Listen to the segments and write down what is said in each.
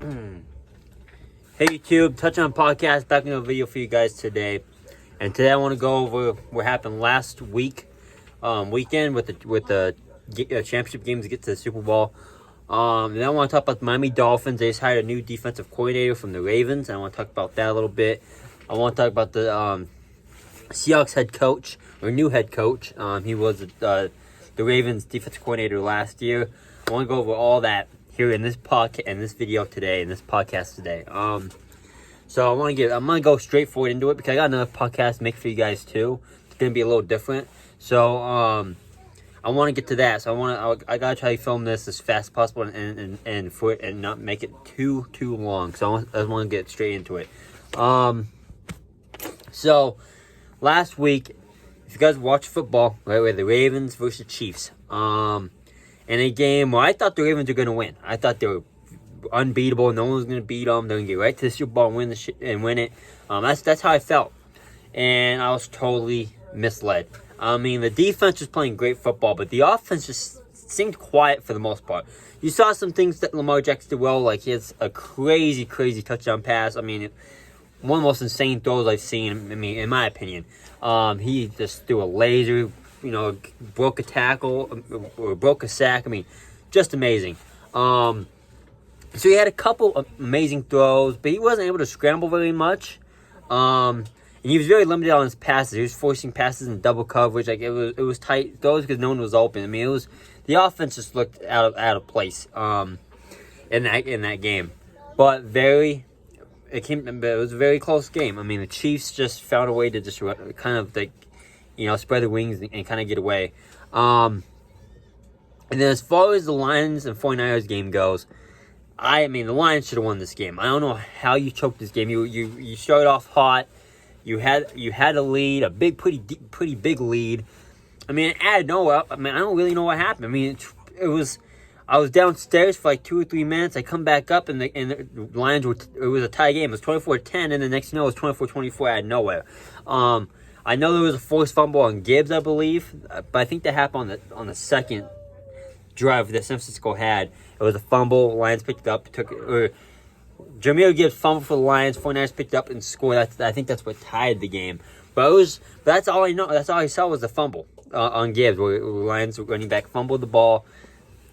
Hey YouTube, Touchdown Podcast, back in a video for you guys today. And today I want to go over what happened last weekend with the championship games to get to the Super Bowl. And then I want to talk about the Miami Dolphins. They just hired a new defensive coordinator from the Ravens, and I want to talk about that a little bit. I want to talk about the Seahawks head coach, or new head coach. He was the Ravens defensive coordinator last year. I want to go over all that here in this video today, in this podcast today. So I'm gonna go straight forward into it because I got another podcast to make for you guys too. It's gonna be a little different. So I want to get to that. So I gotta try to film this as fast as possible and not make it too long. So I want to get straight into it. So last week, if you guys watch football, right, with the Ravens versus Chiefs, in a game where I thought the Ravens were going to win. I thought they were unbeatable. No one was going to beat them. They're going to get right to the Super Bowl and win it. That's how I felt. And I was totally misled. I mean, the defense was playing great football, but the offense just seemed quiet for the most part. You saw some things that Lamar Jackson did well, like he has a crazy touchdown pass. I mean, one of the most insane throws I've seen, in my opinion. He just threw a laser, broke a tackle or broke a sack. I mean, just amazing. So he had a couple of amazing throws, but he wasn't able to scramble very much. And he was very limited on his passes. He was forcing passes in double coverage. Like it was tight throws because no one was open. I mean, the offense just looked out of place in that game. But it was a very close game. I mean, the Chiefs just found a way to just kind of spread their wings and kind of get away. And then as far as the Lions and 49ers game goes, the Lions should have won this game. I don't know how you choked this game. You started off hot. You had a lead, a pretty big lead. I mean, out of nowhere, I don't really know what happened. I mean, I was downstairs for like 2 or 3 minutes. I come back up, and the Lions it was a tie game. It was 24-10, and the next it was 24-24 out of nowhere. I know there was a forced fumble on Gibbs, I believe, but I think that happened on the second drive that San Francisco had. It was a fumble. Lions picked it up, Jameer Gibbs fumbled for the Lions. 49ers picked it up and scored. I think that's what tied the game. But that's all I know. That's all I saw was the fumble on Gibbs, where the Lions running back fumbled the ball,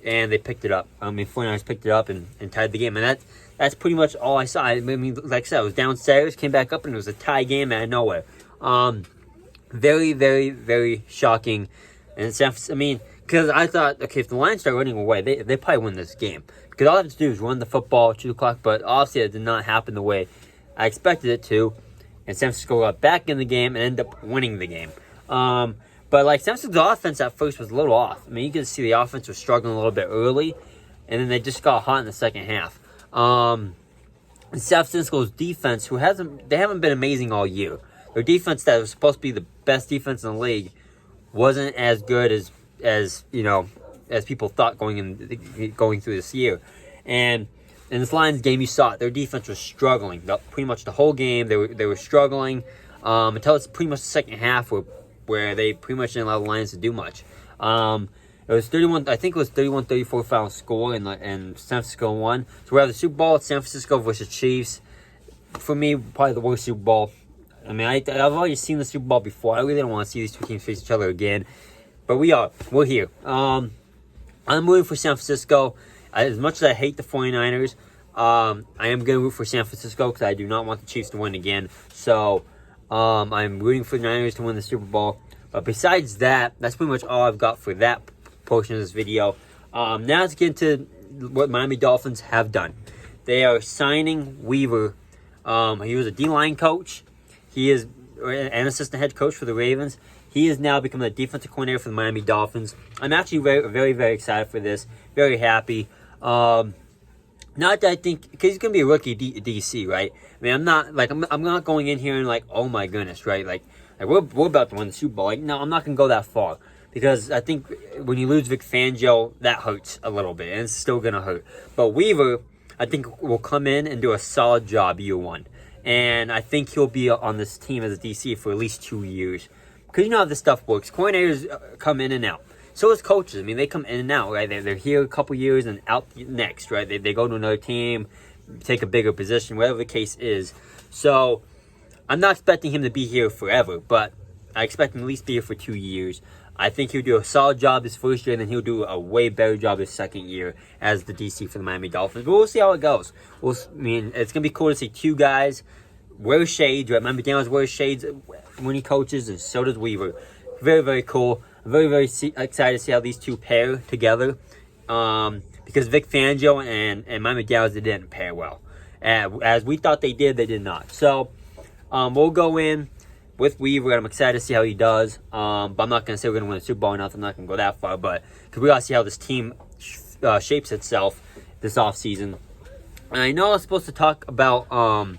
and they picked it up. 49ers picked it up and tied the game. And that's pretty much all I saw. I mean, like I said, I was downstairs, came back up, and it was a tie game out of nowhere. Very, very, very shocking. And because I thought, okay, if the Lions start running away, they probably win this game. Because all I have to do is run the football at 2 o'clock, but obviously it did not happen the way I expected it to. And San Francisco got back in the game and ended up winning the game. But San Francisco's offense at first was a little off. I mean, you can see the offense was struggling a little bit early, and then they just got hot in the second half. And San Francisco's defense, they haven't been amazing all year. Their defense that was supposed to be the best defense in the league wasn't as good as people thought going through this year. And in this Lions game, you saw it. Their defense was struggling pretty much the whole game. They were struggling until it's pretty much the second half where they pretty much didn't allow the Lions to do much. It was 31. I think it was 31-34 final score, and San Francisco won. So we have the Super Bowl. It's San Francisco versus Chiefs. For me, probably the worst Super Bowl. I mean, I've already seen the Super Bowl before. I really don't want to see these two teams face each other again. But we're here. I'm rooting for San Francisco. As much as I hate the 49ers, I am going to root for San Francisco because I do not want the Chiefs to win again. So I'm rooting for the Niners to win the Super Bowl. But besides that, that's pretty much all I've got for that portion of this video. Now let's get into what Miami Dolphins have done. They are signing Weaver. He was a D-line coach. He is an assistant head coach for the Ravens. He has now become the defensive coordinator for the Miami Dolphins. I'm actually very, very, very excited for this. Very happy. Not that I think, because he's going to be a rookie at DC, right? I mean, I'm not going in here and oh my goodness, right? Like we're about to win the Super Bowl. No, I'm not going to go that far. Because I think when you lose Vic Fangio, that hurts a little bit. And it's still going to hurt. But Weaver, I think, will come in and do a solid job year one. And I think he'll be on this team as a DC for at least 2 years. Because you know how this stuff works. Coordinators come in and out. So as coaches, I mean, they come in and out, right? They're here a couple years and out next, right? They go to another team, take a bigger position, whatever the case is. So I'm not expecting him to be here forever, but I expect him to at least be here for 2 years. I think he'll do a solid job his first year, and then he'll do a way better job his second year as the DC for the Miami Dolphins. But we'll see how it goes. It's going to be cool to see two guys wear shades. Right? Miami Daniels wears shades when he coaches, and so does Weaver. Very, very cool. I'm very, very excited to see how these two pair together. Because Vic Fangio and Miami Daniels, they didn't pair well. As we thought they did not. So we'll go in with Weaver, and I'm excited to see how he does. But I'm not going to say we're going to win a Super Bowl or nothing. I'm not going to go that far. But because we got to see how this team shapes itself this offseason. And I know I was supposed to talk about, I'm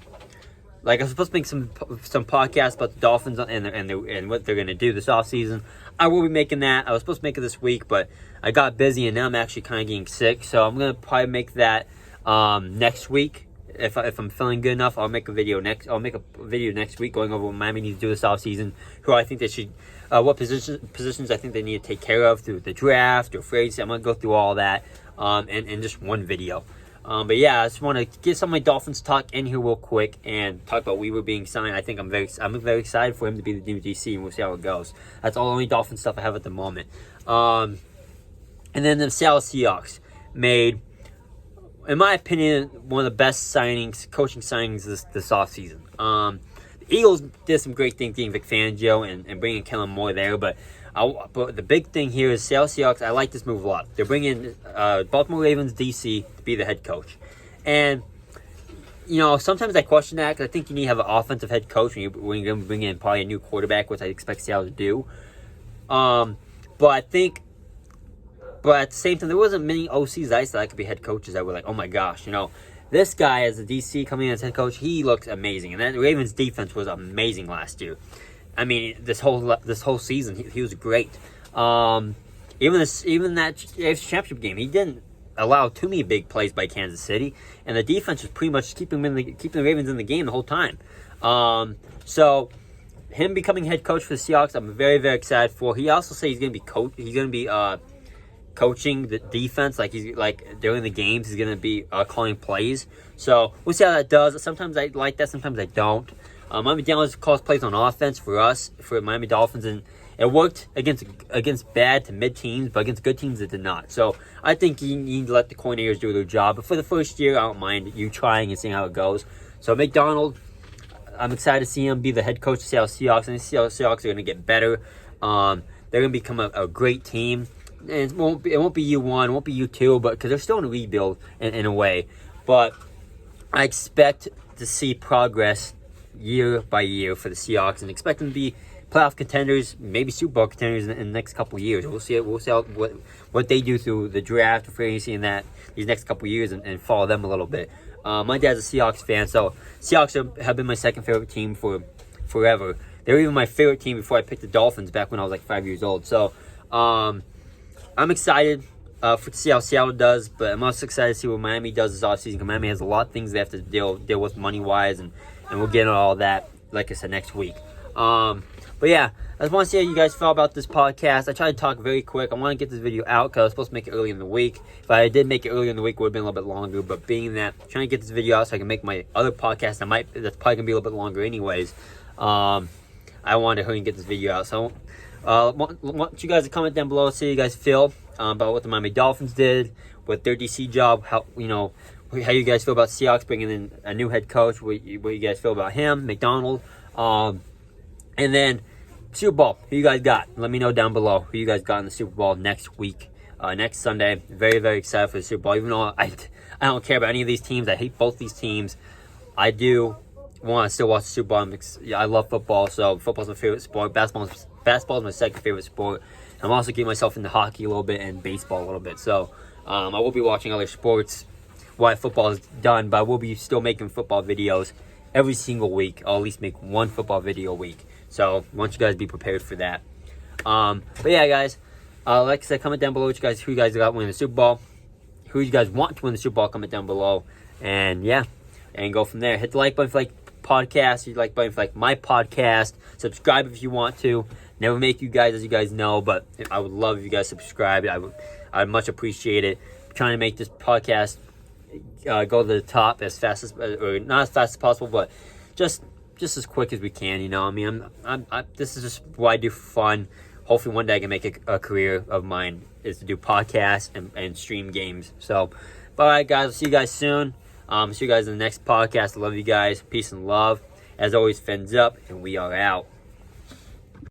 supposed to make some podcasts about the Dolphins and what they're going to do this offseason. I will be making that. I was supposed to make it this week, but I got busy, and now I'm actually kind of getting sick. So I'm going to probably make that next week. If I'm feeling good enough, I'll make a video next week going over what Miami needs to do this offseason, who I think they should, what positions I think they need to take care of through the draft or free agency. I'm going to go through all that in just one video. But yeah, I just want to get some of my Dolphins talk in here real quick and talk about Weaver being signed. I think I'm very excited for him to be the new DC, and we'll see how it goes. That's all the only Dolphin stuff I have at the moment. And then the Seattle Seahawks made, in my opinion, one of the best coaching signings this offseason. The Eagles did some great things getting Vic Fangio and bringing Kellen Moore there, but the big thing here is Seattle Seahawks. I like this move a lot. They're bringing Baltimore Ravens DC to be the head coach. And, sometimes I question that because I think you need to have an offensive head coach when you're going to bring in probably a new quarterback, which I expect Seattle to do. But at the same time, there wasn't many OCs I thought could be head coaches that were like, oh my gosh, this guy as a DC coming in as head coach, he looks amazing. And that Ravens defense was amazing last year. I mean, this whole season, he was great. Even that AFC Championship game, he didn't allow too many big plays by Kansas City, and the defense was pretty much keeping the Ravens in the game the whole time. So him becoming head coach for the Seahawks, I'm very, very excited for. He also said he's going to be coaching the defense, like during the games, he's going to be calling plays. So we'll see how that does. Sometimes I like that, sometimes I don't. Miami Dolphins calls plays on offense for Miami Dolphins, and it worked against bad to mid teams, but against good teams it did not. So I think you need to let the coordinators do their job. But for the first year, I don't mind you trying and seeing how it goes. So McDonald, I'm excited to see him be the head coach of the Seattle Seahawks, and the Seattle Seahawks are going to get better. They're going to become a great team. And it won't be year one, it won't be year two, but because they're still in a rebuild in a way. But I expect to see progress year by year for the Seahawks, and expect them to be playoff contenders, maybe Super Bowl contenders in the next couple of years. We'll see what they do through the draft, free agency, and these next couple of years, and follow them a little bit. My dad's a Seahawks fan, so Seahawks have been my second favorite team for forever. They were even my favorite team before I picked the Dolphins back when I was like 5 years old. So I'm excited to see how Seattle does, but I'm also excited to see what Miami does this offseason, because Miami has a lot of things they have to deal with money-wise, and we'll get into all that, like I said, next week. But yeah, I just want to see how you guys felt about this podcast. I tried to talk very quick. I want to get this video out because I was supposed to make it early in the week. If I did make it earlier in the week, it would have been a little bit longer. But being that, I'm trying to get this video out so I can make my other podcast. That's probably going to be a little bit longer anyways. I wanted to hurry and get this video out. So I want you guys to comment down below, see how you guys feel about what the Miami Dolphins did with their DC job. How you guys feel about Seahawks bringing in a new head coach. What you guys feel about him, McDonald. And then Super Bowl, who you guys got? Let me know down below who you guys got in the Super Bowl next week, next Sunday. Very, very excited for the Super Bowl. Even though I don't care about any of these teams. I hate both these teams. I do want to still watch the Super Bowl. I love football, so football's my favorite sport. Basketball is my second favorite sport. I'm also getting myself into hockey a little bit and baseball a little bit. So I will be watching other sports while football is done, but I will be still making football videos every single week. I'll at least make one football video a week. So I want you guys to be prepared for that. But yeah, guys, like I said, comment down below who you guys got winning the Super Bowl. Who you guys want to win the Super Bowl, comment down below. And yeah, and go from there. Hit the like button if you like podcast. Hit the like button if you like my podcast. Subscribe if you want to. Never make you guys, as you guys know, but I would love if you guys subscribe. I'd much appreciate it. I'm trying to make this podcast, go to the top as fast as, or not as fast as possible, but just as quick as we can. You know, I mean, this is just what I do for fun. Hopefully, one day I can make a career of mine is to do podcasts and stream games. So, all right, guys, I'll see you guys soon. See you guys in the next podcast. I love you guys. Peace and love. As always, fins up, and we are out.